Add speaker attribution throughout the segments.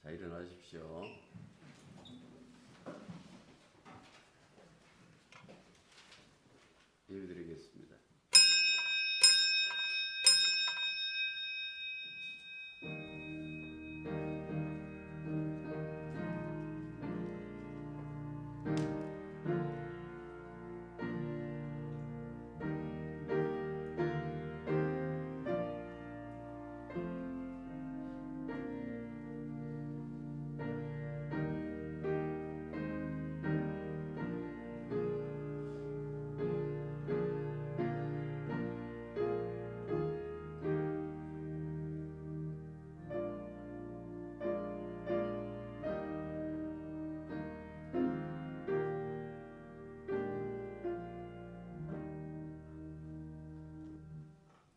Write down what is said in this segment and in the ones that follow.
Speaker 1: 자, 일어나십시오. 예배드리겠습니다.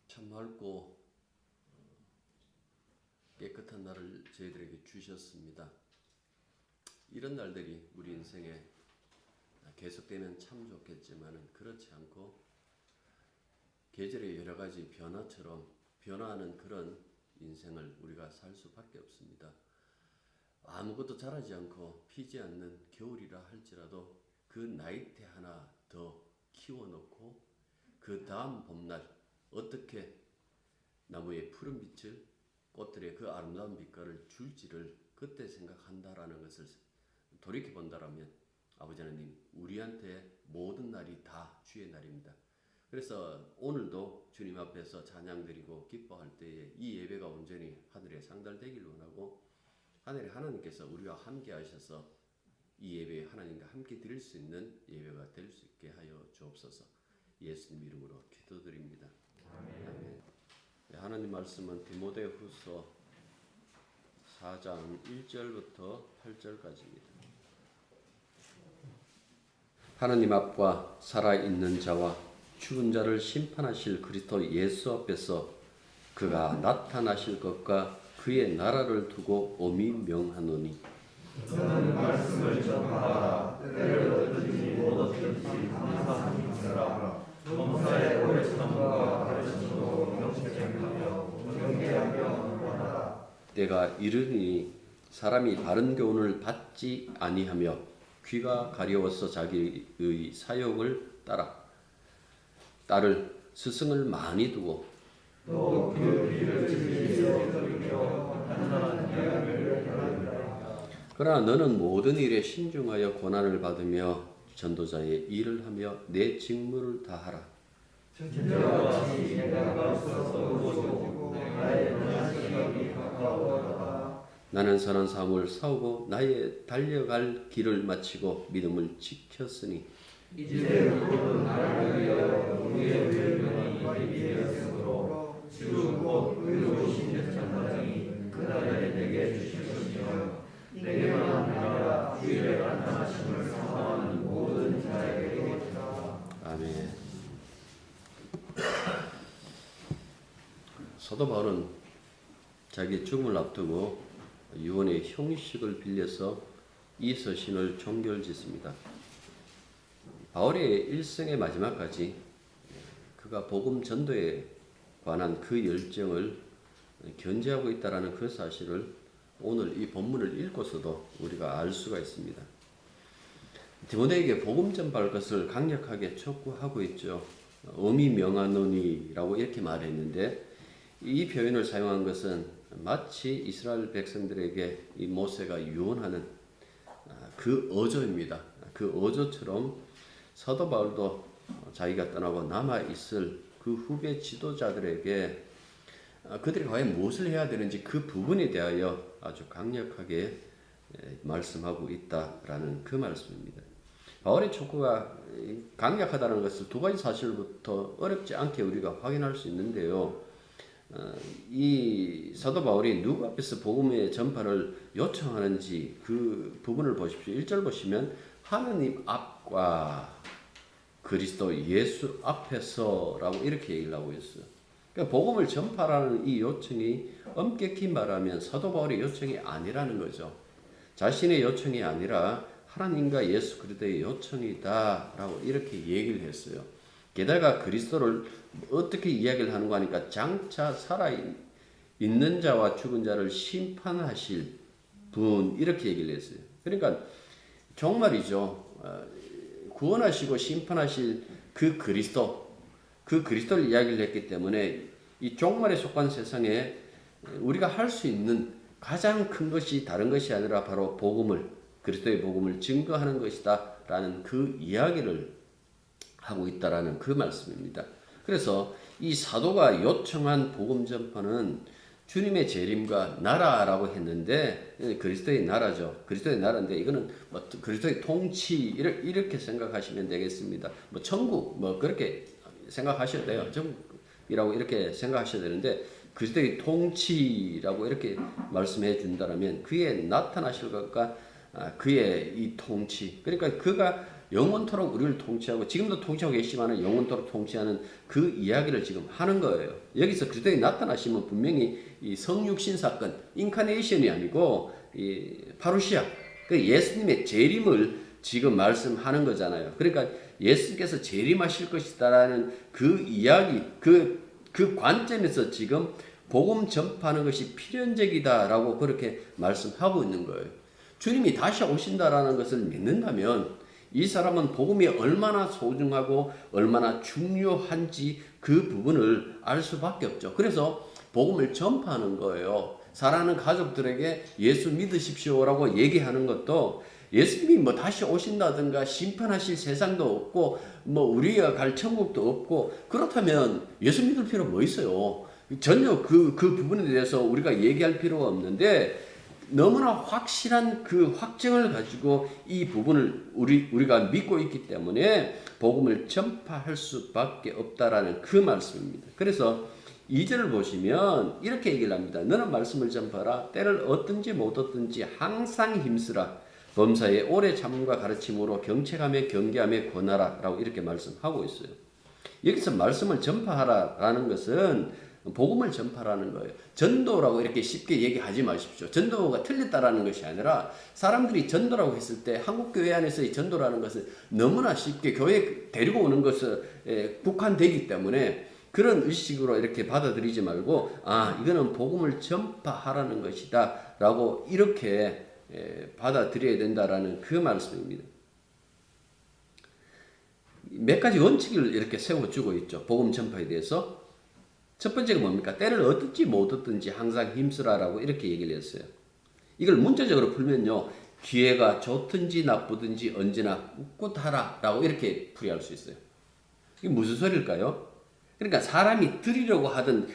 Speaker 1: 참 맑고 깨끗한 날을 저희들에게 주셨습니다. 이런 날들이 우리 인생에 계속되면 참 좋겠지만 그렇지 않고 계절의 여러 가지 변화처럼 변화하는 그런 인생을 우리가 살 수밖에 없습니다. 아무것도 자라지 않고 피지 않는 겨울이라 할지라도 그 나이테 하나 더 키워놓고 그 다음 봄날 어떻게 나무의 푸른 빛을 꽃들의 그 아름다운 빛깔을 줄지를 그때 생각한다라는 것을 돌이켜본다라면 아버지 하나님, 우리한테 모든 날이 다 주의 날입니다. 그래서 오늘도 주님 앞에서 찬양드리고 기뻐할 때에 이 예배가 온전히 하늘에 상달되기를 원하고 하늘의 하나님께서 우리와 함께 하셔서 이 예배에 하나님과 함께 드릴 수 있는 예배가 될 수 있게 하여 주옵소서. 예수님 이름으로 기도드립니다. 아멘. 하나님 말씀은 디모데후서 4장 1절부터 8절까지입니다. 하나님 앞과 살아있는 자와 죽은 자를 심판하실 그리스도 예수 앞에서 그가 나타나실 것과 그의 나라를 두고 엄히 명하노니
Speaker 2: 너는 말씀을 전하라. 때를 얻든지 못 얻든지 항상 힘쓰라. 범사의 오래참과 가르침도 명철하며 경계하며 원하라.
Speaker 1: 때가 이르니 사람이 바른 교훈을 받지 아니하며 귀가 가려워서 자기의 사욕을 따를 스승을 많이 두고
Speaker 2: 또 그 귀를 진리에서 들으며 한산한 이야기를 들으리라.
Speaker 1: 그러나 너는 모든 일에 신중하여 고난을 받으며 전도자의 일을 하며 내 직무를 다하라.
Speaker 2: 전쟁같이 내가 없어서 무서워 나의 시간이 가까워라.
Speaker 1: 나는 선한 삶을 싸우고 나의 달려갈 길을 마치고 믿음을 지켰으니
Speaker 2: 이제 모든 나를 위하여 우리의 불명이 이기었으므로 지금 곧 의로우신 전장이 그날에 내게 주실 것이며 내게만 아니라 주의 나타나심을 사모하는 모든 자에게로다.
Speaker 1: 아멘. 사도 바울은 자기 죽음을 앞두고 유언의 형식을 빌려서 이 서신을 종결짓습니다. 바울의 일생의 마지막까지 그가 복음 전도에 관한 그 열정을 견지하고 있다는 그 사실을 오늘 이 본문을 읽고서도 우리가 알 수가 있습니다. 디모데에게 복음 전파할 것을 강력하게 촉구하고 있죠. 엄히 명하노니라고 이렇게 말했는데 이 표현을 사용한 것은 마치 이스라엘 백성들에게 이 모세가 유언하는 그 어조입니다. 그 어조처럼 사도 바울도 자기가 떠나고 남아있을 그 후배 지도자들에게 그들이 과연 무엇을 해야 되는지 그 부분에 대하여 아주 강력하게 말씀하고 있다라는 그 말씀입니다. 바울의 촉구가 강력하다는 것을 두 가지 사실부터 어렵지 않게 우리가 확인할 수 있는데요. 이 사도 바울이 누구 앞에서 복음의 전파를 요청하는지 그 부분을 보십시오. 1절 보시면 하느님 앞과 그리스도 예수 앞에서라고 이렇게 얘기를 하고 있어요. 그러니까 복음을 전파라는 이 요청이 엄격히 말하면 사도 바울의 요청이 아니라는 거죠. 자신의 요청이 아니라 하나님과 예수 그리스도의 요청이다라고 이렇게 얘기를 했어요. 게다가 그리스도를 어떻게 이야기를 하는가 하니까 장차 살아있는 자와 죽은 자를 심판하실 분 이렇게 얘기를 했어요. 그러니까 정말이죠. 구원하시고 심판하실 그 그리스도를 이야기를 했기 때문에 이 종말에 속한 세상에 우리가 할 수 있는 가장 큰 것이 다른 것이 아니라 바로 그리스도의 복음을 증거하는 것이다라는 그 이야기를 하고 있다라는 그 말씀입니다. 그래서 이 사도가 요청한 복음 전파는 주님의 재림과 나라라고 했는데 그리스도의 나라죠. 그리스도의 나라인데 이거는 뭐 그리스도의 통치 이렇게 생각하시면 되겠습니다. 뭐 천국 뭐 그렇게 생각하셔도 돼요. 천국이라고 이렇게 생각하셔야 되는데 그리스도의 통치라고 이렇게 말씀해 준다면 그의 나타나실 것과 그의 이 통치 그러니까 그가 영원토록 우리를 통치하고 지금도 통치하고 계시지만 영원토록 통치하는 그 이야기를 지금 하는 거예요. 여기서 그리스도의 나타나시면 분명히 이 성육신 사건, 인카네이션이 아니고 이 파루시아, 그 예수님의 재림을 지금 말씀하는 거잖아요. 그러니까 예수님께서 재림하실 것이다라는 그 이야기, 그 관점에서 지금 복음 전파하는 것이 필연적이다라고 그렇게 말씀하고 있는 거예요. 주님이 다시 오신다라는 것을 믿는다면 이 사람은 복음이 얼마나 소중하고 얼마나 중요한지 그 부분을 알 수밖에 없죠. 그래서 복음을 전파하는 거예요. 사랑하는 가족들에게 예수 믿으십시오라고 얘기하는 것도 예수님이 뭐 다시 오신다든가 심판하실 세상도 없고 뭐 우리가 갈 천국도 없고 그렇다면 예수 믿을 필요 뭐 있어요? 전혀 그 부분에 대해서 우리가 얘기할 필요가 없는데 너무나 확실한 그 확증을 가지고 이 부분을 우리가 믿고 있기 때문에 복음을 전파할 수밖에 없다라는 그 말씀입니다. 그래서 2절을 보시면 이렇게 얘기를 합니다. 너는 말씀을 전파하라. 때를 얻든지 못 얻든지 항상 힘쓰라. 범사에 오래 참음과 가르침으로 경책하며 경계하며 권하라 라고 이렇게 말씀하고 있어요. 여기서 말씀을 전파하라라는 것은 복음을 전파라는 거예요. 전도라고 이렇게 쉽게 얘기하지 마십시오. 전도가 틀렸다라는 것이 아니라 사람들이 전도라고 했을 때 한국교회 안에서의 전도라는 것은 너무나 쉽게 교회 데리고 오는 것에 국한되기 때문에 그런 의식으로 이렇게 받아들이지 말고 이거는 복음을 전파하라는 것이다 라고 이렇게 받아들여야 된다라는 그 말씀입니다. 몇 가지 원칙을 이렇게 세워주고 있죠. 복음 전파에 대해서. 첫 번째가 뭡니까? 때를 얻든지 못 얻든지 항상 힘쓰라라고 이렇게 얘기를 했어요. 이걸 문자적으로 풀면요. 기회가 좋든지 나쁘든지 언제나 꿋꿋하라라고 이렇게 풀이할 수 있어요. 이게 무슨 소리일까요? 그러니까 사람이 들으려고 하든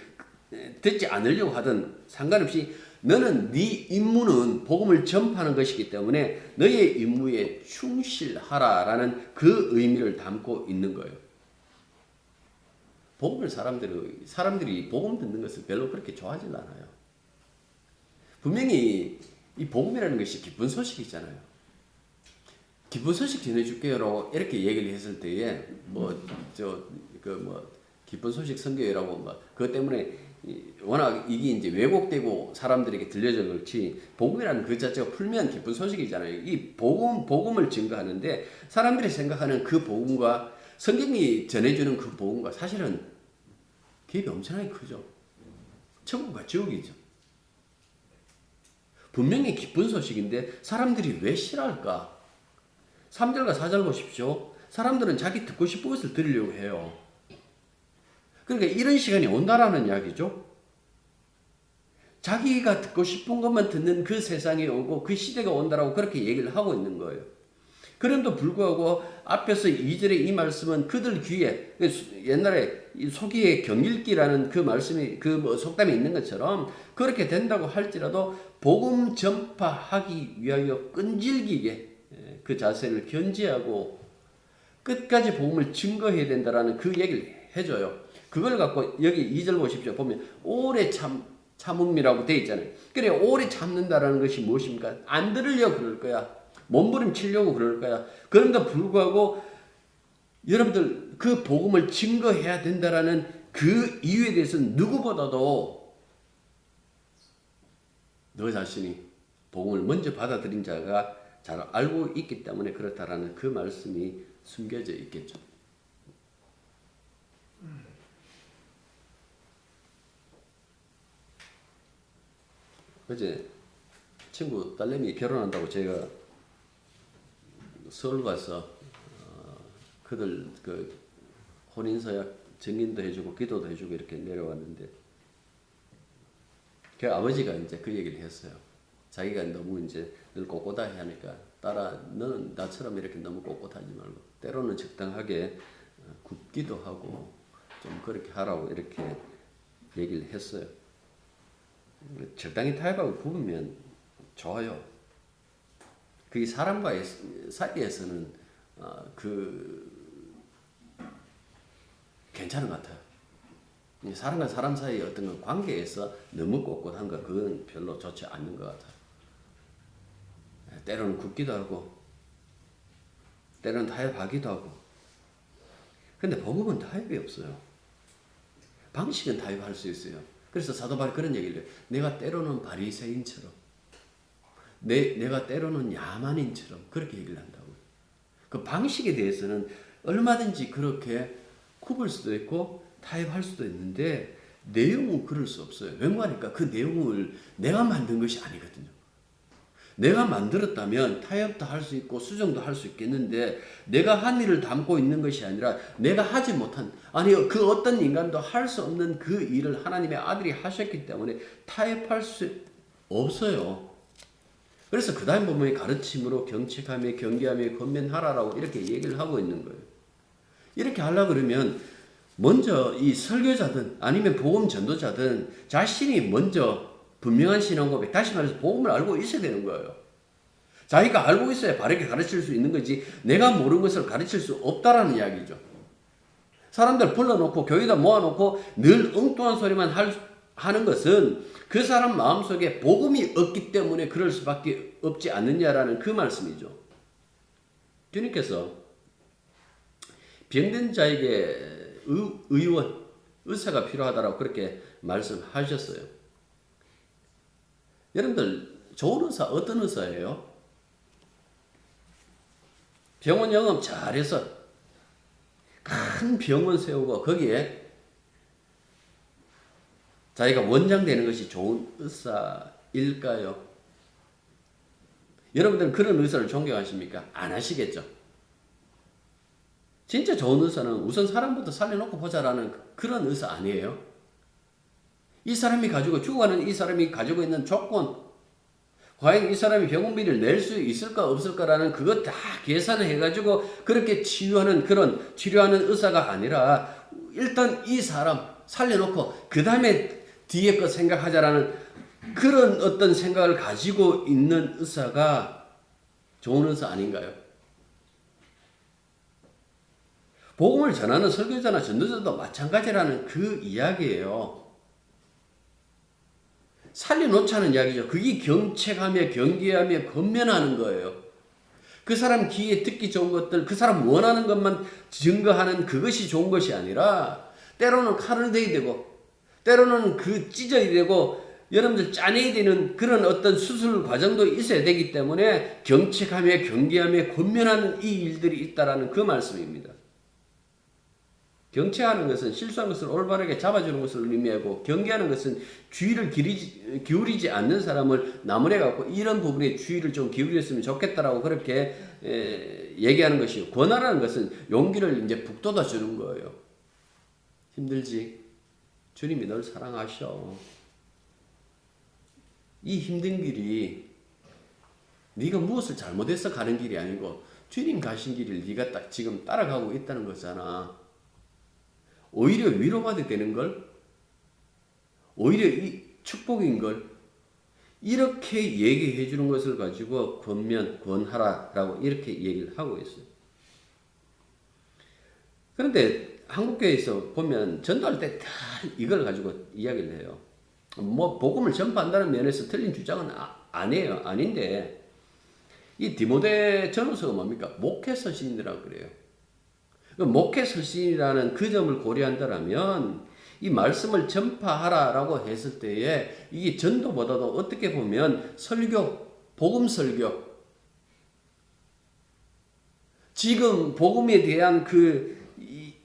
Speaker 1: 듣지 않으려고 하든 상관없이 너는 네 임무는 복음을 전파하는 것이기 때문에 너의 임무에 충실하라라는 그 의미를 담고 있는 거예요. 복음을 사람들이 복음 듣는 것을 별로 그렇게 좋아하지 않아요. 분명히 이 복음이라는 것이 기쁜 소식이잖아요. 기쁜 소식 전해줄게요라고 이렇게 얘기를 했을 때에 기쁜 소식 선교회라고 그것 때문에 워낙 이게 이제 왜곡되고 사람들에게 들려져 그렇지 복음이라는 그 자체가 풀면 기쁜 소식이잖아요. 이 복음을 증거하는데 사람들이 생각하는 그 복음과 성경이 전해주는 그 복음과 사실은 갭이 엄청나게 크죠. 천국과 지옥이죠. 분명히 기쁜 소식인데 사람들이 왜 싫어할까? 3절과 4절 보십시오. 사람들은 자기 듣고 싶은 것을 들으려고 해요. 그러니까 이런 시간이 온다라는 이야기죠. 자기가 듣고 싶은 것만 듣는 그 세상이 오고 그 시대가 온다라고 그렇게 얘기를 하고 있는 거예요. 그럼에도 불구하고 앞에서 2절의 이 말씀은 그들 귀에 옛날에 소기의 경읽기라는 그 말씀이 속담이 있는 것처럼 그렇게 된다고 할지라도 복음 전파하기 위하여 끈질기게 그 자세를 견지하고 끝까지 복음을 증거해야 된다라는 그 얘기를 해줘요. 그걸 갖고 여기 2절 보십시오. 보면 오래 참음이라고 되어 있잖아요. 그래 오래 참는다라는 것이 무엇입니까? 안 들으려고 그럴 거야. 몸부림치려고 그럴 거야. 그런데 불구하고 여러분들 그 복음을 증거해야 된다라는 그 이유에 대해서는 누구보다도 너 자신이 복음을 먼저 받아들인 자가 잘 알고 있기 때문에 그렇다라는 그 말씀이 숨겨져 있겠죠. 어제 친구 딸내미 결혼한다고 제가 서울 가서 그들 그 혼인서약 증인도 해주고 기도도 해주고 이렇게 내려왔는데 그 아버지가 이제 그 얘기를 했어요. 자기가 너무 이제 늘 꼿꼿하게 하니까 딸아 너는 나처럼 이렇게 너무 꼿꼿하지 말고 때로는 적당하게 굽기도 하고 좀 그렇게 하라고 이렇게 얘기를 했어요. 적당히 타협하고 굽으면 좋아요. 그게 사람과의 사이에서는 괜찮은 것 같아요. 사람과 사람 사이의 어떤 관계에서 너무 꼿꼿한 거 그건 별로 좋지 않는 것 같아요. 때로는 굽기도 하고 때로는 타협하기도 하고. 근데 복음은 타협이 없어요. 방식은 타협할 수 있어요. 그래서 사도 바울이 그런 얘기를 해요. 내가 때로는 바리새인처럼 내가 때로는 야만인처럼 그렇게 얘기를 한다고요. 그 방식에 대해서는 얼마든지 그렇게 굽을 수도 있고 타협할 수도 있는데 내용은 그럴 수 없어요. 왜냐하니까 그 내용을 내가 만든 것이 아니거든요. 내가 만들었다면 타협도 할 수 있고 수정도 할 수 있겠는데 내가 한 일을 담고 있는 것이 아니라 내가 하지 못한 아니 그 어떤 인간도 할 수 없는 그 일을 하나님의 아들이 하셨기 때문에 타협할 수 없어요. 그래서 그 다음 부분의 가르침으로 경책하며 경계하며 권면하라라고 이렇게 얘기를 하고 있는 거예요. 이렇게 하려고 그러면 먼저 이 설교자든 아니면 복음 전도자든 자신이 먼저 분명한 신앙 고백, 다시 말해서 복음을 알고 있어야 되는 거예요. 자기가 알고 있어야 바르게 가르칠 수 있는 거지 내가 모르는 것을 가르칠 수 없다라는 이야기죠. 사람들 불러놓고 교회에다 모아놓고 늘 엉뚱한 소리만 하는 것은 그 사람 마음속에 복음이 없기 때문에 그럴 수밖에 없지 않느냐라는 그 말씀이죠. 주님께서 병든 자에게 의사가 필요하다라고 그렇게 말씀하셨어요. 여러분들 좋은 의사 어떤 의사예요? 병원 영업 잘해서 큰 병원 세우고 거기에 자기가 원장 되는 것이 좋은 의사일까요? 여러분들은 그런 의사를 존경하십니까? 안 하시겠죠? 진짜 좋은 의사는 우선 사람부터 살려놓고 보자라는 그런 의사 아니에요? 이 사람이 가지고 죽어가는 이 사람이 가지고 있는 조건, 과연 이 사람이 병원비를 낼 수 있을까 없을까라는 그것 다 계산을 해가지고 그렇게 치료하는 의사가 아니라 일단 이 사람 살려놓고 그 다음에 뒤에 거 생각하자라는 그런 어떤 생각을 가지고 있는 의사가 좋은 의사 아닌가요? 복음을 전하는 설교자나 전도자도 마찬가지라는 그 이야기예요. 살려놓자는 이야기죠. 그게 경책하며 경계하며 권면하는 거예요. 그 사람 귀에 듣기 좋은 것들, 그 사람 원하는 것만 증거하는 그것이 좋은 것이 아니라 때로는 칼을 대야 되고 때로는 그 찢어야 되고 여러분들 짜내야 되는 그런 어떤 수술 과정도 있어야 되기 때문에 경책하며 경계하며 권면하는 이 일들이 있다라는 그 말씀입니다. 경책하는 것은 실수한 것을 올바르게 잡아주는 것을 의미하고 경계하는 것은 주의를 기울이지 않는 사람을 나무래갖고 이런 부분에 주의를 좀 기울였으면 좋겠다라고 그렇게 얘기하는 것이고 권하라는 것은 용기를 이제 북돋아 주는 거예요. 힘들지? 주님이 널 사랑하셔. 이 힘든 길이 네가 무엇을 잘못해서 가는 길이 아니고 주님 가신 길을 네가 딱 지금 따라가고 있다는 거잖아. 오히려 위로받게 되는 걸, 오히려 이 축복인 걸 이렇게 얘기해 주는 것을 가지고 권하라라고 이렇게 얘기를 하고 있어요. 그런데 한국교회에서 보면 전도할 때 다 이걸 가지고 이야기를 해요. 뭐 복음을 전파한다는 면에서 틀린 주장은 아니에요. 아닌데 이 디모데 전후서가 뭡니까? 목회서신이라고 그래요. 목회서신이라는 그 점을 고려한다면 이 말씀을 전파하라라고 했을 때에 이게 전도보다도 어떻게 보면 설교, 복음 설교, 지금 복음에 대한 그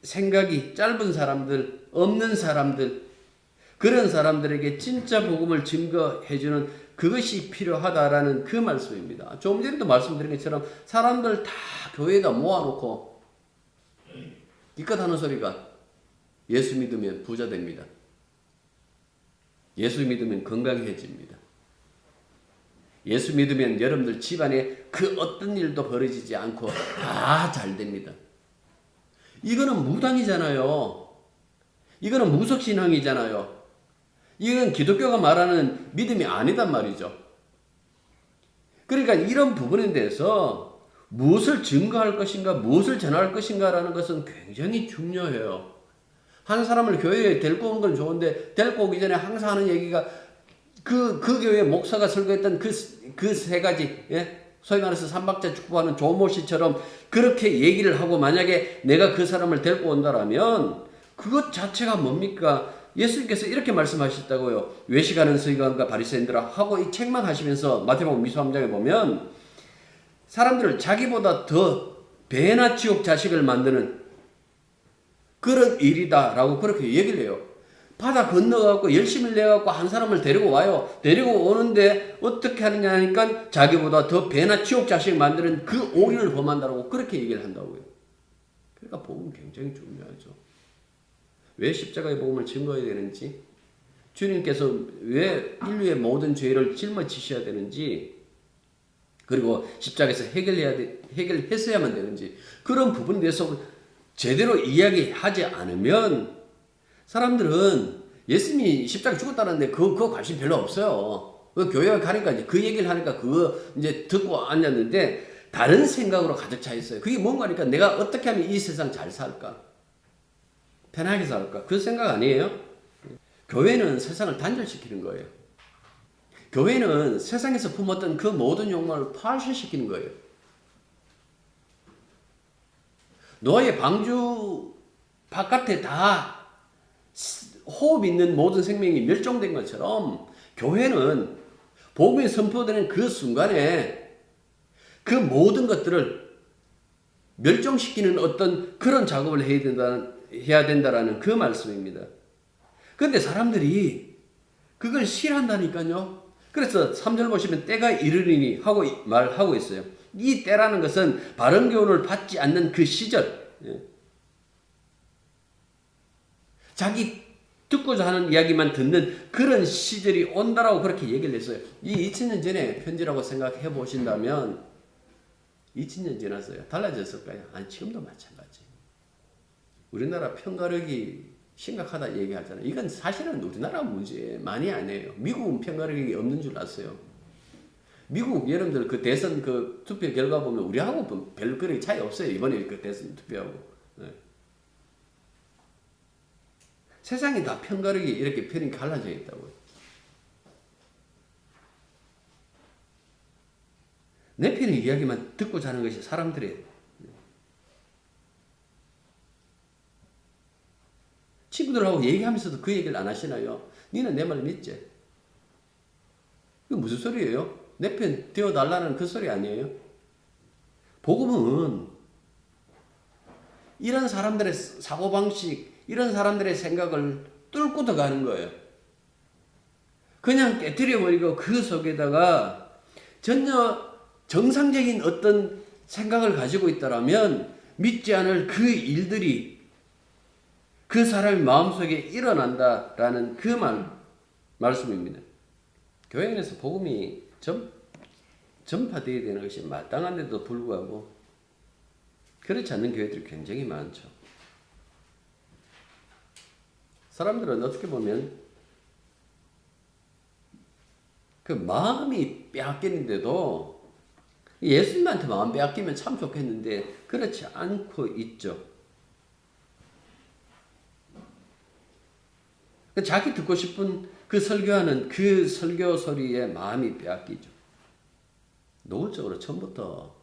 Speaker 1: 생각이 짧은 사람들, 없는 사람들, 그런 사람들에게 진짜 복음을 증거해주는 그것이 필요하다라는 그 말씀입니다. 조금 전에도 말씀드린 것처럼 사람들 다 교회에다 모아놓고 기껏 하는 소리가 예수 믿으면 부자 됩니다. 예수 믿으면 건강해집니다. 예수 믿으면 여러분들 집안에 그 어떤 일도 벌어지지 않고 다 잘 됩니다. 이거는 무당이잖아요. 이거는 무속신앙이잖아요. 이건 기독교가 말하는 믿음이 아니단 말이죠. 그러니까 이런 부분에 대해서 무엇을 증거할 것인가, 무엇을 전할 것인가라는 것은 굉장히 중요해요. 한 사람을 교회에 데리고 온 건 좋은데 데리고 오기 전에 항상 하는 얘기가 그 교회 목사가 설교했던 그 세 가지, 예? 소위 말해서 삼박자 축복하는 조모 씨처럼 그렇게 얘기를 하고 만약에 내가 그 사람을 데리고 온다라면 그것 자체가 뭡니까? 예수님께서 이렇게 말씀하셨다고요. 외식하는 서기관과 바리새인들아 하고 이 책만 하시면서 마태복음 미서 3장에 보면 사람들을 자기보다 더 배나 지옥 자식을 만드는 그런 일이다라고 그렇게 얘기를 해요. 바다 건너가고 열심히 내갖고 한 사람을 데리고 와요. 데리고 오는데 어떻게 하느냐 하니까 자기보다 더 배나 지옥 자식 만드는 그 오류를 범한다고 그렇게 얘기를 한다고요. 그러니까 복음은 굉장히 중요하죠. 왜 십자가의 복음을 증거해야 되는지, 주님께서 왜 인류의 모든 죄를 짊어지셔야 되는지, 그리고 십자가에서 해결했어야만 되는지 그런 부분에 대해서 제대로 이야기하지 않으면 사람들은 예수님이 십자가에 죽었다는데 그거 관심 별로 없어요. 교회에 가니까 이제 그 얘기를 하니까 그거 이제 듣고 앉았는데 다른 생각으로 가득 차 있어요. 그게 뭔가 하니까 내가 어떻게 하면 이 세상 잘 살까? 편하게 살까? 그 생각 아니에요? 교회는 세상을 단절시키는 거예요. 교회는 세상에서 품었던 그 모든 욕망을 파쇄시키는 거예요. 노예 방주 바깥에 다 호흡 있는 모든 생명이 멸종된 것처럼 교회는 복음이 선포되는 그 순간에 그 모든 것들을 멸종시키는 어떤 그런 작업을 해야 된다라는 그 말씀입니다. 그런데 사람들이 그걸 싫어한다니까요. 그래서 3절 보시면 때가 이르리니 하고 말하고 있어요. 이 때라는 것은 바른 교훈을 받지 않는 그 시절, 자기 듣고자 하는 이야기만 듣는 그런 시절이 온다라고 그렇게 얘기를 했어요. 이 2000년 전에 편지라고 생각해 보신다면 2000년 지났어요. 달라졌을까요? 아니, 지금도 마찬가지. 우리나라 편가르기 심각하다 얘기하잖아요. 이건 사실은 우리나라 문제 많이 아니에요. 미국은 편가르기 없는 줄 아세요? 미국 여러분들 그 대선 그 투표 결과 보면 우리하고 별 그리 차이 없어요. 이번에 그 대선 투표하고. 네. 세상이 다 편가르기 이렇게 편이 갈라져 있다고요. 내 편의 이야기만 듣고 자는 것이 사람들의 친구들하고 얘기하면서도 그 얘기를 안 하시나요? 니는 내 말 믿지? 이거 무슨 소리예요? 내 편 되어달라는 그 소리 아니에요? 복음은 이런 사람들의 사고방식, 이런 사람들의 생각을 뚫고 들어가는 거예요. 그냥 깨트려버리고 그 속에다가 전혀 정상적인 어떤 생각을 가지고 있다라면 믿지 않을 그 일들이 그 사람의 마음속에 일어난다라는 그 말씀입니다. 교회 안에서 복음이 전파되어야 되는 것이 마땅한데도 불구하고 그렇지 않는 교회들이 굉장히 많죠. 사람들은 어떻게 보면 그 마음이 빼앗기는데도 예수님한테 마음 빼앗기면 참 좋겠는데 그렇지 않고 있죠. 자기 듣고 싶은 그 설교하는 그 설교 소리에 마음이 빼앗기죠. 노골적으로 처음부터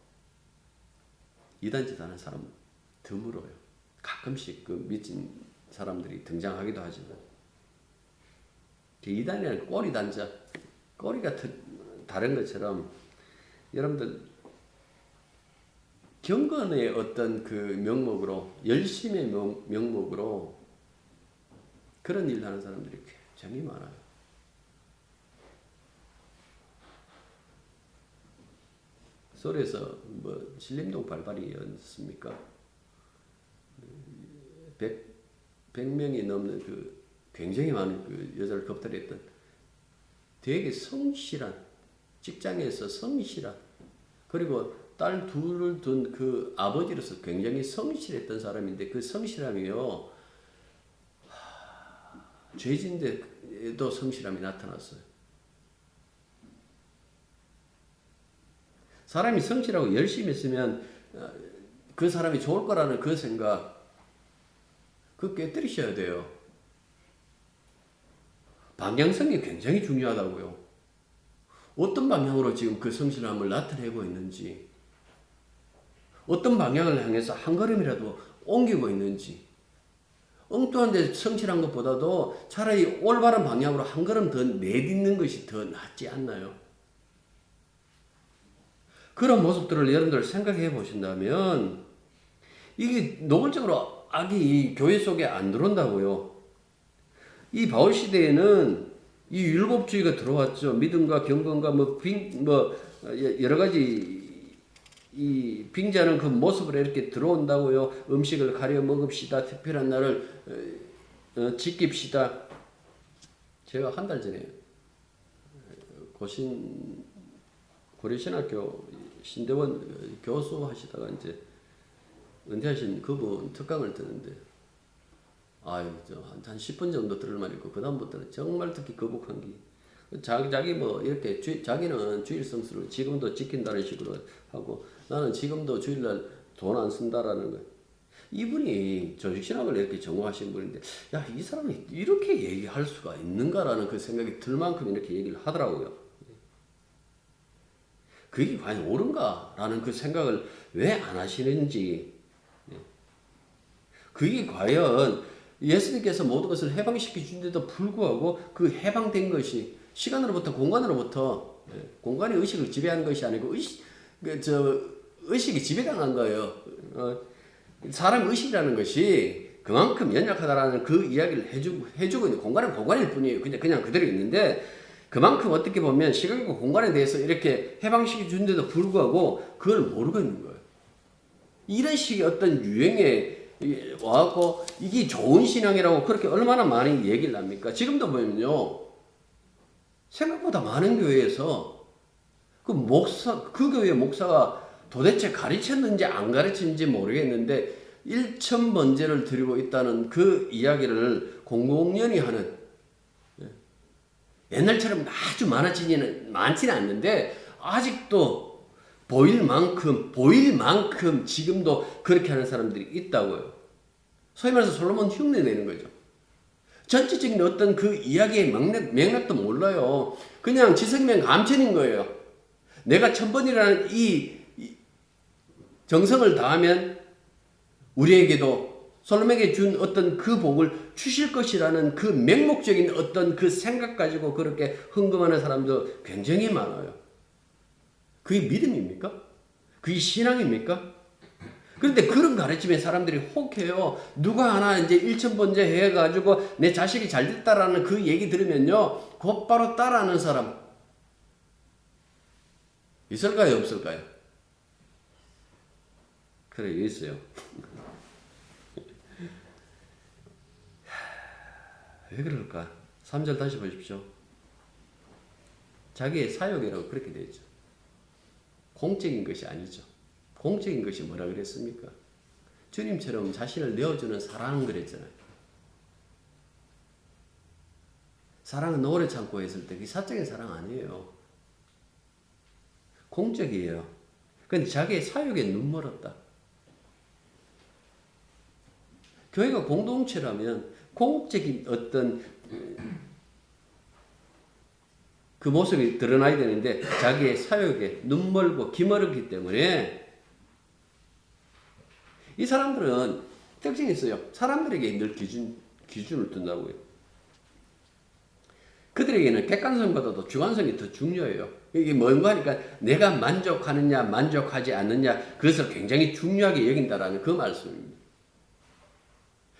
Speaker 1: 이단짓 하는 사람은 드물어요. 가끔씩 그 미친 사람들이 등장하기도 하지만 이단이라는 꼬리 단자, 꼬리가 다른 것처럼 여러분들 경건의 어떤 그 명목으로 열심의 명목으로 그런 일을 하는 사람들이 굉장히 많아요. 서울에서 뭐 신림동 발발이었습니까? 100명이 넘는 그 굉장히 많은 그 여자를 겁탈했던 되게 성실한 직장에서 성실한 그리고 딸 둘을 둔 그 아버지로서 굉장히 성실했던 사람인데 그 성실함이요 죄진데도 성실함이 나타났어요. 사람이 성실하고 열심히 했으면 그 사람이 좋을 거라는 그 생각 그거 깨뜨리셔야 돼요. 방향성이 굉장히 중요하다고요. 어떤 방향으로 지금 그 성실함을 나타내고 있는지 어떤 방향을 향해서 한 걸음이라도 옮기고 있는지 엉뚱한 데 성실한 것보다도 차라리 올바른 방향으로 한 걸음 더 내딛는 것이 더 낫지 않나요? 그런 모습들을 여러분들 생각해 보신다면 이게 노골적으로 악이 이 교회 속에 안 들어온다고요. 이 바울 시대에는 이 율법주의가 들어왔죠. 믿음과 경건과 여러 가지 이 빙자는 그 모습으로 이렇게 들어온다고요. 음식을 가려 먹읍시다. 특별한 날을 지킵시다. 제가 한 달 전에 고려신학교 신대원 교수 하시다가 이제 은퇴하신 그분 특강을 듣는데 한 10분 정도 들을 만 있고 그다음부터는 정말 듣기 거북한 게 자기 뭐 이렇게 자기는 주일 성수를 지금도 지킨다는 식으로 하고 나는 지금도 주일날 돈 안 쓴다라는 거예요. 이분이 조직신학을 이렇게 전공하신 분인데 야, 이 사람이 이렇게 얘기할 수가 있는가라는 그 생각이 들 만큼 이렇게 얘기를 하더라고요. 그게 과연 옳은가라는 그 생각을 왜 안 하시는지 그게 과연 예수님께서 모든 것을 해방시켜 준데도 불구하고 그 해방된 것이 시간으로부터 공간으로부터 공간의 의식을 지배하는 것이 아니고 의식이 지배당한 거예요. 사람 의식이라는 것이 그만큼 연약하다라는 그 이야기를 해주고 있는 공간은 공간일 뿐이에요. 그냥 그대로 있는데 그만큼 어떻게 보면 시간과 공간에 대해서 이렇게 해방시켜 준데도 불구하고 그걸 모르고 있는 거예요. 이런 식의 어떤 유행에 와갖고 이게 좋은 신앙이라고 그렇게 얼마나 많이 얘기를 합니까? 지금도 보면요. 생각보다 많은 교회에서 그 교회 목사가 도대체 가르쳤는지 안 가르쳤는지 모르겠는데 1,000번제를 드리고 있다는 그 이야기를 공공연히 하는 옛날처럼 아주 많지는 않는데 아직도 보일 만큼 지금도 그렇게 하는 사람들이 있다고요. 소위 말해서 솔로몬 흉내 내는 거죠. 전체적인 어떤 그 이야기의 맥락도 몰라요. 그냥 지성명 감천인 거예요. 내가 1000번이라는 이 정성을 다하면 우리에게도 솔로몬에게 준 어떤 그 복을 주실 것이라는 그 맹목적인 어떤 그 생각 가지고 그렇게 흥금하는 사람도 굉장히 많아요. 그게 믿음입니까? 그게 신앙입니까? 그런데 그런 가르침에 사람들이 혹해요. 누가 하나 이제 1,000번째 해가지고 내 자식이 잘 됐다라는 그 얘기 들으면요. 곧바로 따라하는 사람. 있을까요? 없을까요? 그래, 있어요. 왜 그럴까? 3절 다시 보십시오. 자기의 사역이라고 그렇게 되어 있죠. 공적인 것이 아니죠. 공적인 것이 뭐라 그랬습니까? 주님처럼 자신을 내어주는 사랑은 그랬잖아요. 사랑은 오래 참고 했을 때 그게 사적인 사랑 아니에요. 공적이에요. 그런데 자기의 사역에 눈멀었다. 교회가 공동체라면 공적인 어떤 그 모습이 드러나야 되는데 자기의 사역에 눈멀고 기멀었기 때문에 이 사람들은 특징이 있어요. 사람들에게 늘 기준을 둔다고요. 그들에게는 객관성보다도 주관성이 더 중요해요. 이게 뭔가 하니까 내가 만족하느냐 만족하지 않느냐 그것을 굉장히 중요하게 여긴다라는 그 말씀입니다.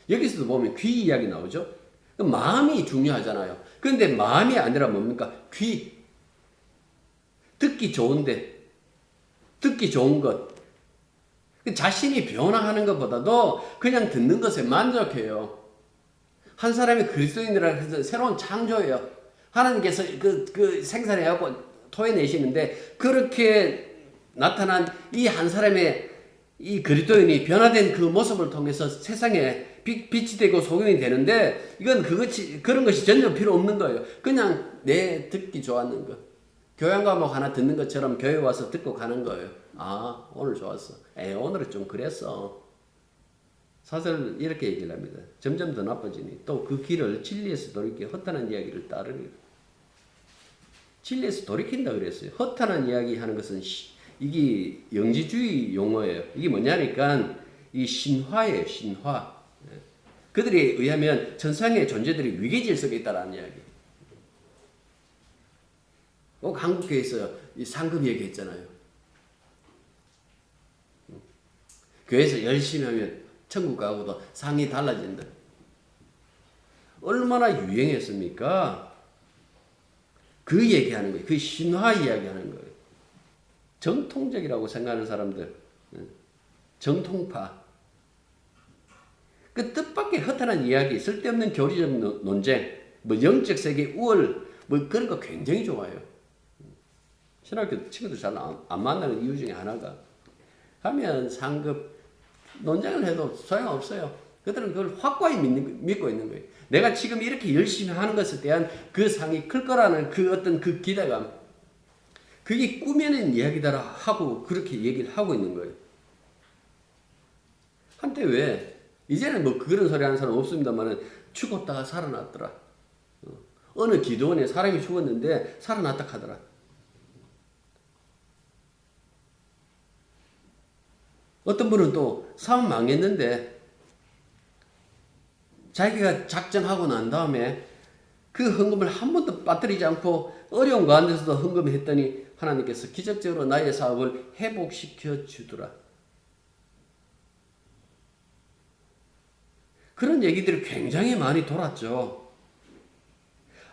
Speaker 1: 여기서도 보면 귀 이야기 나오죠. 마음이 중요하잖아요. 그런데 마음이 아니라 뭡니까? 귀. 듣기 좋은데 듣기 좋은 것, 자신이 변화하는 것보다도 그냥 듣는 것에 만족해요. 한 사람이 그리스도인이라 해서 새로운 창조예요. 하나님께서 그 생산해갖고 토해내시는데 그렇게 나타난 이 한 사람의 이 그리스도인이 변화된 그 모습을 통해서 세상에 빛이 되고 소금이 되는데 이건 그런 것이 전혀 필요 없는 거예요. 그냥 내 듣기 좋았는 거. 교양 과목 하나 듣는 것처럼 교회 와서 듣고 가는 거예요. 아, 오늘 좋았어. 오늘은 좀 그랬어. 사설 이렇게 얘기를 합니다. 점점 더 나빠지니 또 그 길을 진리에서 돌이켜 허탄한 이야기를 따르니. 진리에서 돌이킨다 그랬어요. 허탄한 이야기 하는 것은 이게 영지주의 용어예요. 이게 뭐냐니까 이 신화예요. 신화. 그들에 의하면 천상의 존재들이 위계질서에 있다라는 이야기. 꼭 한국교회에서 이 상급 얘기했잖아요. 교회에서 열심히 하면 천국 가고도 상이 달라진다. 얼마나 유행했습니까? 그 얘기하는 거예요. 그 신화 이야기하는 거예요. 정통적이라고 생각하는 사람들, 정통파. 그 뜻밖의 허탄한 이야기, 쓸데없는 교리적 논쟁, 뭐 영적 세계 우월, 뭐 그런 거 굉장히 좋아해요. 신학교 친구들 잘 안 만나는 이유 중에 하나가 하면 상급 논쟁을 해도 소용없어요. 그들은 그걸 확고히 믿고 있는 거예요. 내가 지금 이렇게 열심히 하는 것에 대한 그 상이 클 거라는 그 어떤 그 기대감, 그게 꾸며낸 이야기다라 하고 그렇게 얘기를 하고 있는 거예요. 한때 왜 이제는 뭐 그런 소리 하는 사람 없습니다만은 죽었다가 살아났더라. 어느 기도원에 사람이 죽었는데 살아났다 하더라. 어떤 분은 또 사업 망했는데 자기가 작정하고 난 다음에 그 헌금을 한 번도 빠뜨리지 않고 어려운 가운데서도 헌금을 했더니 하나님께서 기적적으로 나의 사업을 회복시켜 주더라. 그런 얘기들이 굉장히 많이 돌았죠.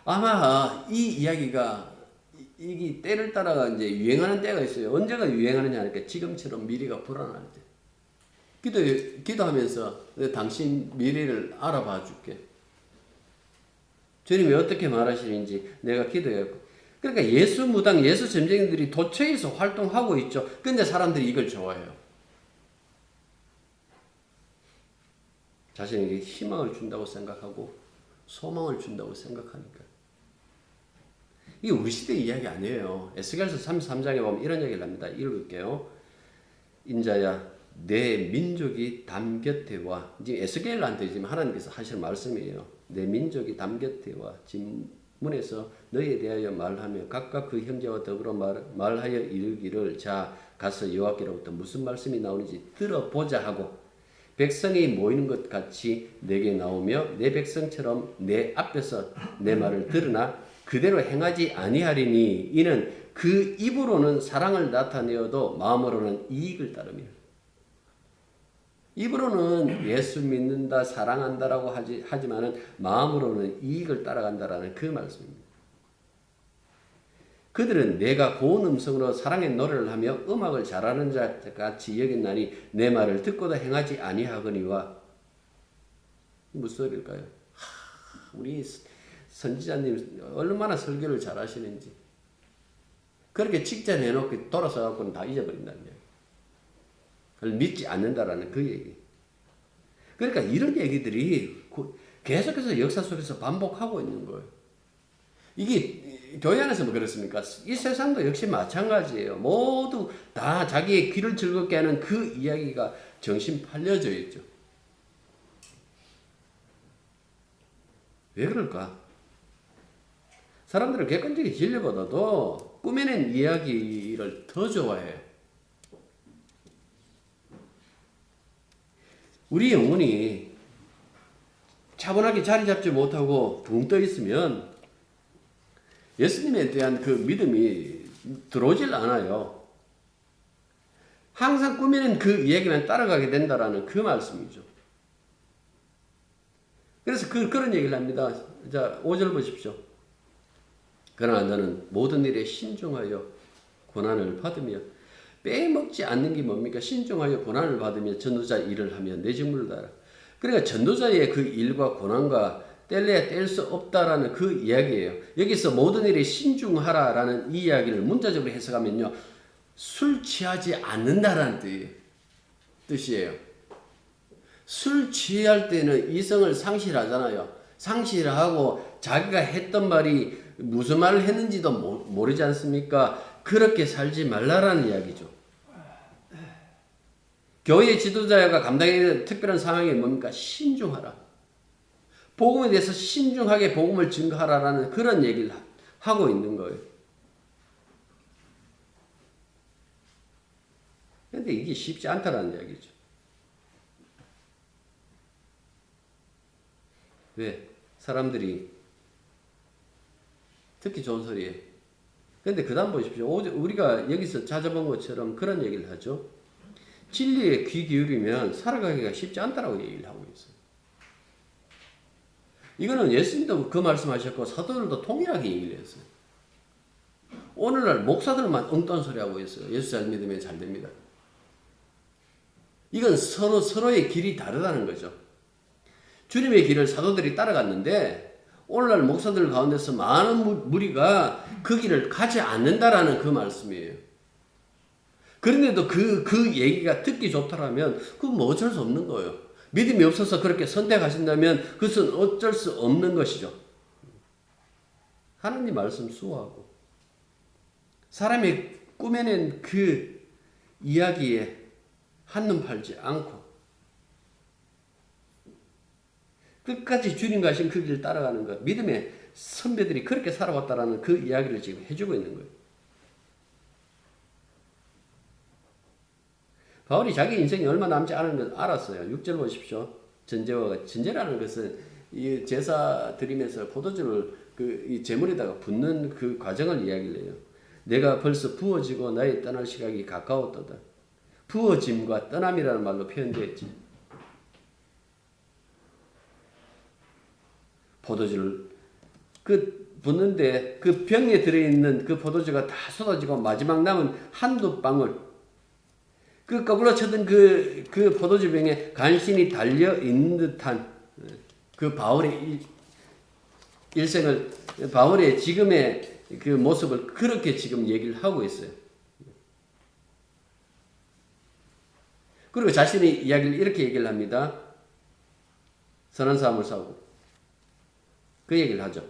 Speaker 1: 아마 이 이야기가 이게 때를 따라가 이제 유행하는 때가 있어요. 언제가 유행하느냐 하니까 지금처럼 미래가 불안할 때. 기도하면서 당신 미래를 알아봐 줄게. 주님이 어떻게 말하시는지 내가 기도해요. 그러니까 예수 무당, 예수 점쟁이들이 도처에서 활동하고 있죠. 근데 사람들이 이걸 좋아해요. 자신에게 희망을 준다고 생각하고 소망을 준다고 생각하니까. 이게 우리 시대 이야기 아니에요. 에스겔서 33장에 보면 이런 얘기를 합니다. 읽을게요. 인자야, 내 민족이 담 곁에 와. 지금 에스겔한테 지금 하나님께서 하실 말씀이에요. 내 민족이 담 곁에 와. 진문에서 너희에 대하여 말하며 각각 그 형제와 더불어 말하여 이르기를 자 가서 여호와께로부터 무슨 말씀이 나오는지 들어보자 하고 백성이 모이는 것 같이 내게 나오며 내 백성처럼 내 앞에서 내 말을 들으나 그대로 행하지 아니하리니 이는 그 입으로는 사랑을 나타내어도 마음으로는 이익을 따르며. 입으로는 예수 믿는다, 사랑한다라고 하지만은 마음으로는 이익을 따라간다라는 그 말씀입니다. 그들은 내가 고운 음성으로 사랑의 노래를 하며 음악을 잘하는 자 같이 여겼나니 내 말을 듣고도 행하지 아니하거니와. 무슨 소리일까요? 우리 선지자님 얼마나 설교를 잘하시는지. 그렇게 직전해놓고 돌아서 갖고는 다 잊어버린다는 얘기. 그걸 믿지 않는다라는 그 얘기. 그러니까 이런 얘기들이 계속해서 역사 속에서 반복하고 있는 거예요. 이게 교회 안에서만 그렇습니까? 이 세상도 역시 마찬가지예요. 모두 다 자기의 귀를 즐겁게 하는 그 이야기가 정신 팔려져 있죠. 왜 그럴까? 사람들은 객관적인 진리보다도 꾸며낸 이야기를 더 좋아해요. 우리 영혼이 차분하게 자리 잡지 못하고 붕 떠 있으면 예수님에 대한 그 믿음이 들어오질 않아요. 항상 꾸미는 그 이야기만 따라가게 된다라는 그 말씀이죠. 그래서 그런 얘기를 합니다. 자, 5절 보십시오. 그러나 너는 모든 일에 신중하여 고난을 받으며 빼먹지 않는 게 뭡니까? 신중하여 고난을 받으며 전도자 일을 하며 내 직무를 다하라. 그러니까 전도자의 그 일과 고난과 뗄래야 뗄 수 없다라는 그 이야기예요. 여기서 모든 일에 신중하라라는 이 이야기를 문자적으로 해석하면요, 술 취하지 않는다라는 뜻이에요. 술 취할 때는 이성을 상실하잖아요. 상실하고 자기가 했던 말이 무슨 말을 했는지도 모르지 않습니까? 그렇게 살지 말라라는 이야기죠. 교회 지도자가 감당해야 되는 특별한 상황이 뭡니까? 신중하라. 복음에 대해서 신중하게 복음을 증거하라라는 그런 얘기를 하고 있는 거예요. 그런데 이게 쉽지 않다라는 이야기죠. 왜? 사람들이 듣기 좋은 소리예요. 그런데 그 다음 보십시오. 우리가 여기서 찾아본 것처럼 그런 얘기를 하죠. 진리에 귀 기울이면 살아가기가 쉽지 않다라고 얘기를 하고 있어요. 이거는 예수님도 그 말씀하셨고 사도들도 동일하게 얘기를 했어요. 오늘날 목사들만 엉뚱한 소리 하고 있어요. 예수 잘 믿으면 잘 됩니다. 이건 서로의 길이 다르다는 거죠. 주님의 길을 사도들이 따라갔는데 오늘날 목사들 가운데서 많은 무리가 그 길을 가지 않는다라는 그 말씀이에요. 그런데도 그 얘기가 듣기 좋다라면 그건 뭐 어쩔 수 없는 거예요. 믿음이 없어서 그렇게 선택하신다면 그것은 어쩔 수 없는 것이죠. 하나님 말씀 수호하고 사람이 꾸며낸 그 이야기에 한눈 팔지 않고 끝까지 주님 가신 그 길을 따라가는 것. 믿음의 선배들이 그렇게 살아왔다라는 그 이야기를 지금 해주고 있는 거예요. 바울이 자기 인생이 얼마 남지 않은 걸 알았어요. 6절 보십시오. 전제라는 것은 이 제사 드리면서 포도주를 이 제물에다가 붓는 그 과정을 이야기를 해요. 내가 벌써 부어지고 나의 떠날 시각이 가까웠도다. 부어짐과 떠남이라는 말로 표현되어 있지. 포도주를 붓는데 그 병에 들어있는 그 포도주가 다 쏟아지고 마지막 남은 한두 방울 그 거꾸로 쳐든 그 포도주 병에 간신히 달려 있는 듯한 그 바울의 일생을 바울의 지금의 그 모습을 그렇게 지금 얘기를 하고 있어요. 그리고 자신의 이야기를 이렇게 얘기를 합니다. 선한 싸움을 싸우고 그 얘기를 하죠.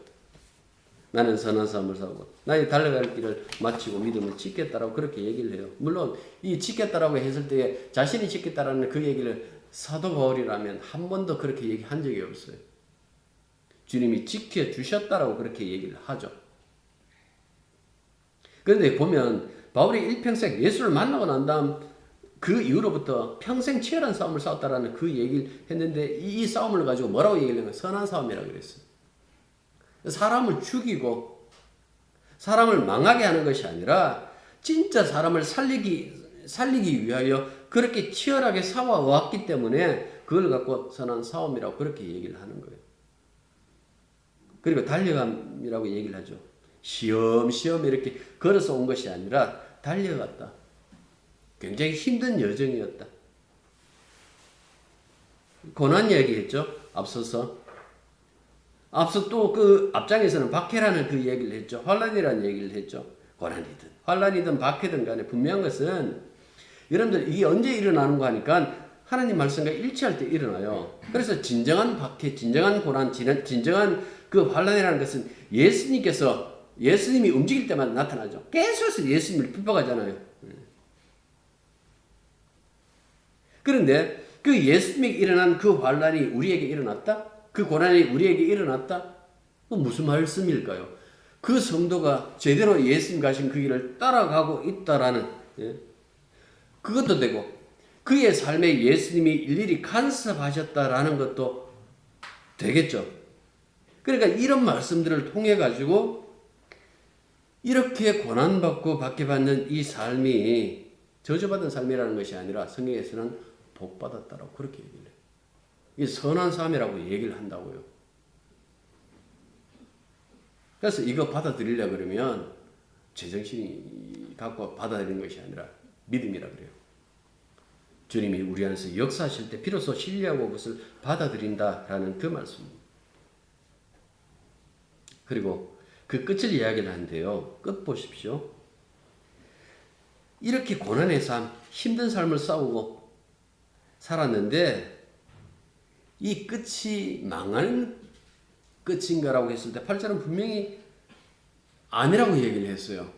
Speaker 1: 나는 선한 싸움을 싸우고 나의 달려갈 길을 마치고 믿음을 지켰다라고 그렇게 얘기를 해요. 물론 이 지켰다라고 했을 때 자신이 지켰다라는 그 얘기를 사도 바울이라면 한 번도 그렇게 얘기한 적이 없어요. 주님이 지켜주셨다라고 그렇게 얘기를 하죠. 그런데 보면 바울이 일평생 예수를 만나고 난 다음 그 이후로부터 평생 치열한 싸움을 싸웠다라는 그 얘기를 했는데 이 싸움을 가지고 뭐라고 얘기를 했냐면 선한 싸움이라고 그랬어요. 사람을 죽이고 사람을 망하게 하는 것이 아니라 진짜 사람을 살리기 위하여 그렇게 치열하게 싸워왔기 때문에 그걸 갖고 선한 싸움이라고 그렇게 얘기를 하는 거예요. 그리고 달려감이라고 얘기를 하죠. 시험시험 이렇게 걸어서 온 것이 아니라 달려갔다. 굉장히 힘든 여정이었다. 고난 이야기했죠. 앞서 또 그 앞장에서는 박해라는 그 얘기를 했죠. 환란이라는 얘기를 했죠. 환란이든 박해든 간에 분명한 것은 여러분들 이게 언제 일어나는 거 하니까 하나님 말씀과 일치할 때 일어나요. 그래서 진정한 박해, 진정한 고난, 진정한 그 환란이라는 것은 예수님이 움직일 때마다 나타나죠. 계속해서 예수님을 핍박하잖아요. 그런데 그 예수님이 일어난 그 환란이 우리에게 일어났다? 그 고난이 우리에게 일어났다? 무슨 말씀일까요? 그 성도가 제대로 예수님 가신 그 길을 따라가고 있다라는 그것도 되고 그의 삶에 예수님이 일일이 간섭하셨다라는 것도 되겠죠. 그러니까 이런 말씀들을 통해 가지고 이렇게 고난받고 박해받는 이 삶이 저주받은 삶이라는 것이 아니라 성경에서는 복받았다라고 그렇게 얘기를 해요. 이게 선한 삶이라고 얘기를 한다고요. 그래서 이거 받아들이려고 그러면 제정신이 갖고 받아들이는 것이 아니라 믿음이라 그래요. 주님이 우리 안에서 역사하실 때 비로소 신뢰하고 그것을 받아들인다라는 그 말씀입니다. 그리고 그 끝을 이야기를 하는데요. 끝 보십시오. 이렇게 고난의 삶, 힘든 삶을 싸우고 살았는데 이 끝이 망하는 끝인가라고 했을 때 8절은 분명히 아니라고 얘기를 했어요.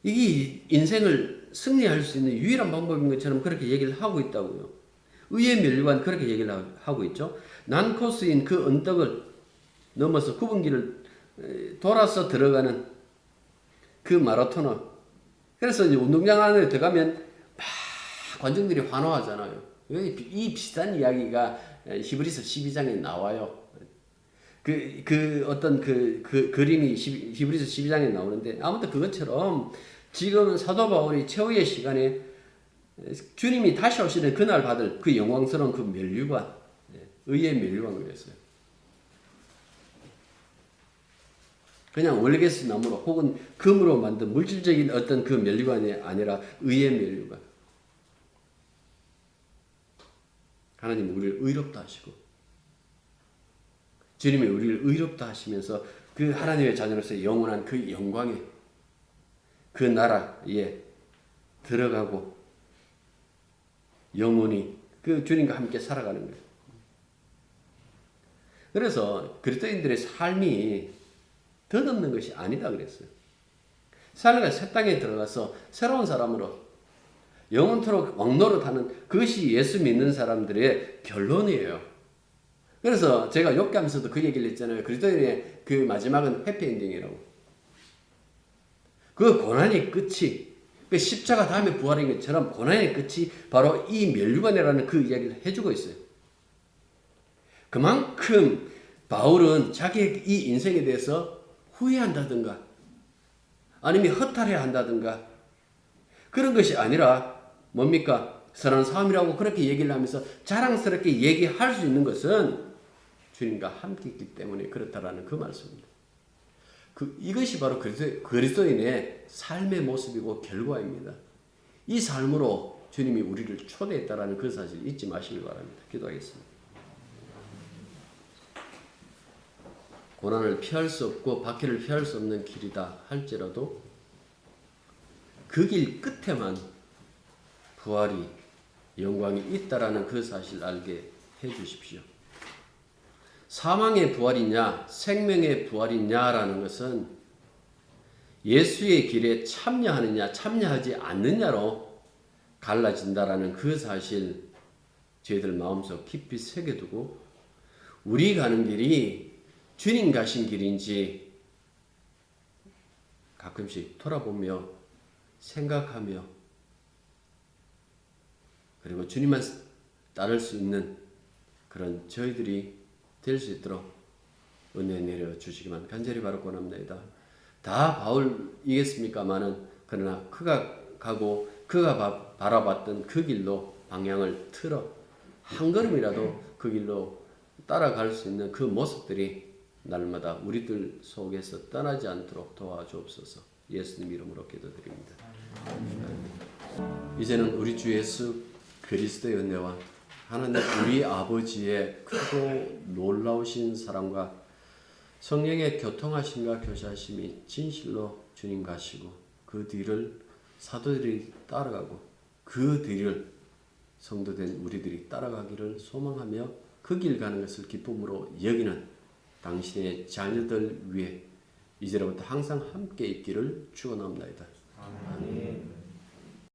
Speaker 1: 이게 인생을 승리할 수 있는 유일한 방법인 것처럼 그렇게 얘기를 하고 있다고요. 의의 면류관 그렇게 얘기를 하고 있죠. 난코스인 그 언덕을 넘어서 굽은 길을 돌아서 들어가는 그 마라토너. 그래서 이제 운동장 안에 들어가면 막 관중들이 환호하잖아요. 이 비슷한 이야기가 히브리서 12장에 나와요. 어떤 그림이 히브리서 12장에 나오는데 아무튼 그것처럼 지금 사도 바울이 최후의 시간에 주님이 다시 오시는 그날 받을 그 영광스러운 그 면류관, 의의 면류관을 했어요. 그냥 월계수 나무로 혹은 금으로 만든 물질적인 어떤 그 면류관이 아니라 의의 면류관. 하나님은 우리를 의롭다 하시고 주님이 우리를 의롭다 하시면서 그 하나님의 자녀로서 영원한 그 영광에 그 나라에 들어가고 영원히 그 주님과 함께 살아가는 거예요. 그래서 그리스도인들의 삶이 덧없는 것이 아니다 그랬어요. 삶과 새 땅에 들어가서 새로운 사람으로 영원토록 왕노릇하는 그것이 예수 믿는 사람들의 결론이에요. 그래서 제가 욥기하면서도 그 얘기를 했잖아요. 그리스도인의 그 마지막은 해피엔딩이라고. 그 고난의 끝이 그 십자가 다음에 부활인 것처럼 고난의 끝이 바로 이 면류관이라는 그 이야기를 해주고 있어요. 그만큼 바울은 자기의 이 인생에 대해서 후회한다든가 아니면 허탈해 한다든가 그런 것이 아니라 뭡니까? 선한 삶이라고 그렇게 얘기를 하면서 자랑스럽게 얘기할 수 있는 것은 주님과 함께 있기 때문에 그렇다라는 그 말씀입니다. 이것이 바로 그리스도인의 삶의 모습이고 결과입니다. 이 삶으로 주님이 우리를 초대했다라는 그 사실 잊지 마시길 바랍니다. 기도하겠습니다. 고난을 피할 수 없고 박해를 피할 수 없는 길이다 할지라도 그 길 끝에만 부활이 영광이 있다라는 그 사실을 알게 해 주십시오. 사망의 부활이냐 생명의 부활이냐라는 것은 예수의 길에 참여하느냐 참여하지 않느냐로 갈라진다라는 그 사실 저희들 마음속 깊이 새겨두고 우리 가는 길이 주님 가신 길인지 가끔씩 돌아보며 생각하며 그리고 주님만 따를 수 있는 그런 저희들이 될 수 있도록 은혜 내려 주시기만 간절히 바라고 원합니다. 다 바울이겠습니까마는 그러나 그가 가고 그가 바라봤던 그 길로 방향을 틀어 한 걸음이라도 그 길로 따라갈 수 있는 그 모습들이 날마다 우리들 속에서 떠나지 않도록 도와주옵소서. 예수님 이름으로 기도드립니다. 이제는 우리 주 예수 그리스도의 은혜와 하나님 우리 아버지의 크고 놀라우신 사랑과 성령의 교통하심과 교사하심이 진실로 주님 가시고 그 뒤를 사도들이 따라가고 그 뒤를 성도된 우리들이 따라가기를 소망하며 그 길 가는 것을 기쁨으로 여기는 당신의 자녀들 위해 이제로부터 항상 함께 있기를 축원합니다. 아멘.